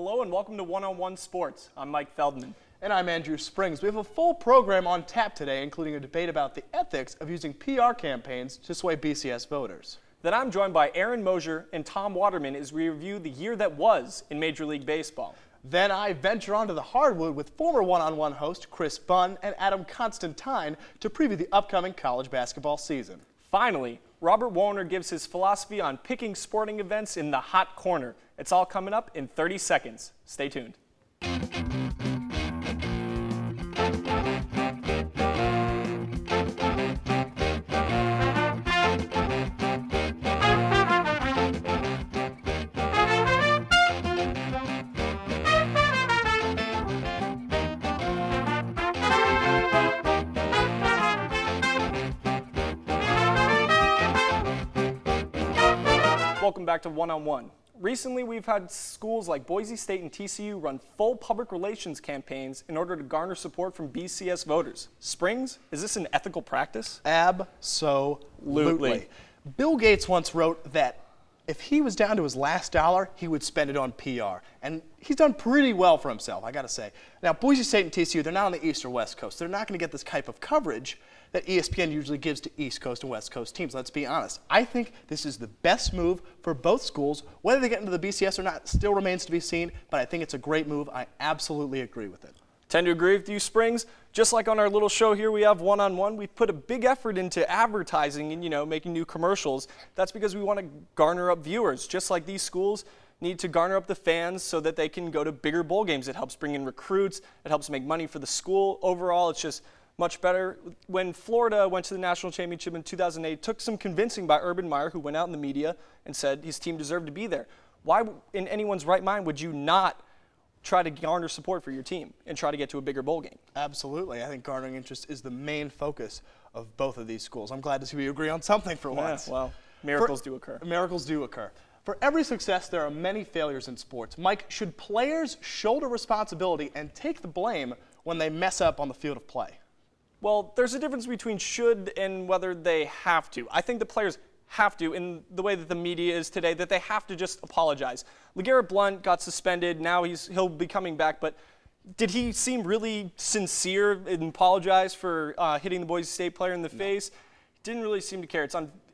Hello and welcome to One-on-One Sports. I'm Mike Feldman. And I'm Andrew Springs. We have a full program on tap today, including a debate about the ethics of using PR campaigns to sway BCS voters. Then I'm joined by Aaron Mosier and Tom Waterman as we review the year that was in Major League Baseball. Then I venture onto the hardwood with former One-on-One host Chris Bunn and Adam Constantine to preview the upcoming college basketball season. Finally, Robert Warner gives his philosophy on picking sporting events in the hot corner. It's all coming up in 30 seconds. Stay tuned. Welcome back to One-on-One. Recently, we've had schools like Boise State and TCU run full public relations campaigns in order to garner support from BCS voters. Springs, is this an ethical practice? Absolutely. Bill Gates once wrote that if he was down to his last dollar, he would spend it on PR. And he's done pretty well for himself, I gotta say. Now, Boise State and TCU, they're not on the East or West Coast. They're not gonna get this type of coverage that ESPN usually gives to East Coast and West Coast teams. Let's be honest. I think this is the best move for both schools. Whether they get into the BCS or not still remains to be seen, but I think it's a great move. I absolutely agree with it. Tend to agree with you, Springs. Just like on our little show here, we have One-on-One. We've put a big effort into advertising and, making new commercials. That's because we want to garner up viewers. Just like these schools need to garner up the fans so that they can go to bigger bowl games. It helps bring in recruits. It helps make money for the school. Overall, it's just much better. When Florida went to the national championship in 2008, it took some convincing by Urban Meyer, who went out in the media and said his team deserved to be there. Why in anyone's right mind would you not try to garner support for your team and try to get to a bigger bowl game? Absolutely. I think garnering interest is the main focus of both of these schools. I'm glad to see we agree on something for once. Well, miracles do occur. Miracles do occur. For every success, there are many failures in sports. Mike, should players shoulder responsibility and take the blame when they mess up on the field of play? Well, there's a difference between should and whether they have to. I think the players have to, in the way that the media is today, that they have to just apologize. LeGarrette Blount got suspended. Now he'll be coming back. But did he seem really sincere and apologize for hitting the Boise State player in the face? He didn't really seem to care.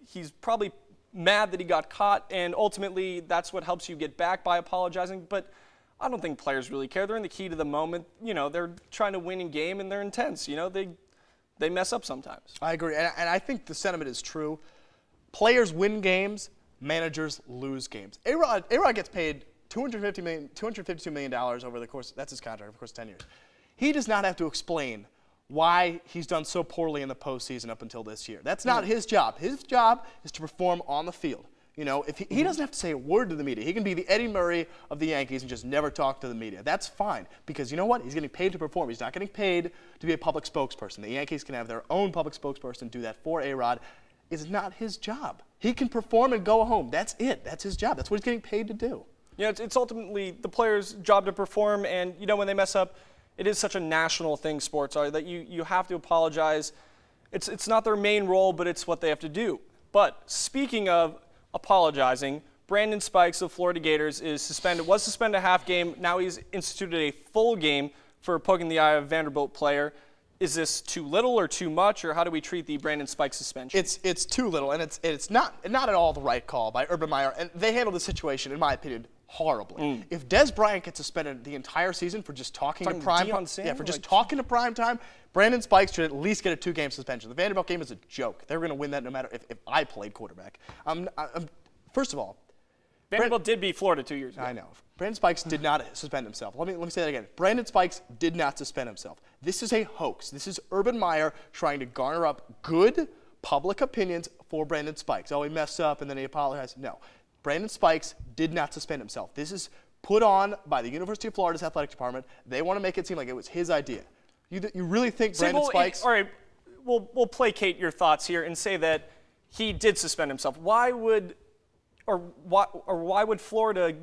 He's probably mad that he got caught, and ultimately that's what helps you get back by apologizing. But I don't think players really care. They're in the heat of the moment. They're trying to win in game, and they're intense. They mess up sometimes. I agree, and I think the sentiment is true. Players win games, managers lose games. A-Rod gets paid $252 million over the course, that's his contract, of course, 10 years. He does not have to explain why he's done so poorly in the postseason up until this year. That's not his job. His job is to perform on the field. If he doesn't have to say a word to the media. He can be the Eddie Murray of the Yankees and just never talk to the media. That's fine, because you know what? He's getting paid to perform. He's not getting paid to be a public spokesperson. The Yankees can have their own public spokesperson do that for A-Rod. It's not his job. He can perform and go home. That's it. That's his job. That's what he's getting paid to do. It's ultimately the player's job to perform, and when they mess up, it is such a national thing, sports are, that you have to apologize. It's not their main role, but it's what they have to do. But speaking of apologizing, Brandon Spikes of Florida Gators was suspended a half game. Now he's instituted a full game for poking the eye of a Vanderbilt player. Is this too little or too much, or how do we treat the Brandon Spikes suspension? It's too little, and it's not at all the right call by Urban Meyer, and they handled the situation, in my opinion, horribly. If Des Bryant gets suspended the entire season for just talking to prime time, Brandon Spikes should at least get a 2-game suspension. The Vanderbilt game is a joke. They're going to win that no matter if I played quarterback. First of all, Vanderbilt did beat Florida 2 years ago. I know. Brandon Spikes did not suspend himself. Let me say that again. Brandon Spikes did not suspend himself. This is a hoax. This is Urban Meyer trying to garner up good public opinions for Brandon Spikes. Oh, he messed up and then he apologized. No. Brandon Spikes did not suspend himself. This is put on by the University of Florida's athletic department. They want to make it seem like it was his idea. You really think Brandon Spikes? All right, we'll placate your thoughts here and say that he did suspend himself. Why would Florida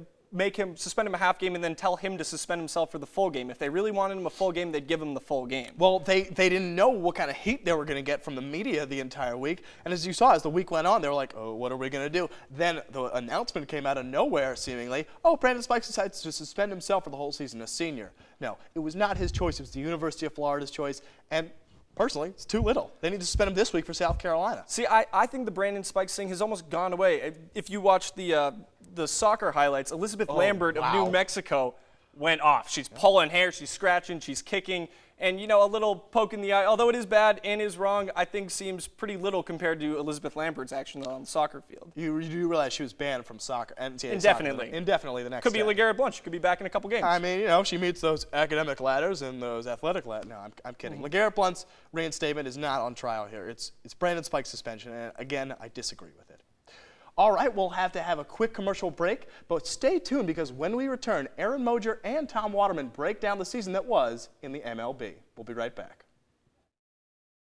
suspend him a half game and then tell him to suspend himself for the full game. If they really wanted him a full game, they'd give him the full game. Well, they didn't know what kind of heat they were going to get from the media the entire week. And as you saw, as the week went on, they were like, oh, what are we going to do? Then the announcement came out of nowhere, seemingly. Oh, Brandon Spikes decides to suspend himself for the whole season, a senior. No, it was not his choice. It was the University of Florida's choice. And personally, it's too little. They need to suspend him this week for South Carolina. See, I think the Brandon Spikes thing has almost gone away. If you watch the soccer highlights, Elizabeth Lambert of New Mexico went off. She's pulling hair, she's scratching, she's kicking, and a little poke in the eye, although it is bad and is wrong, I think seems pretty little compared to Elizabeth Lambert's action on the soccer field. You do realize she was banned from soccer, NCAA Indefinitely. Soccer, indefinitely the next Could be day. LeGarrette Blount. She could be back in a couple games. I mean, she meets those academic ladders and those athletic ladders. No, I'm kidding. LeGarrette Blount's reinstatement is not on trial here. It's Brandon Spike's suspension, and again, I disagree with it. All right, we'll have to have a quick commercial break, but stay tuned because when we return, Aaron Moger and Tom Waterman break down the season that was in the MLB. We'll be right back.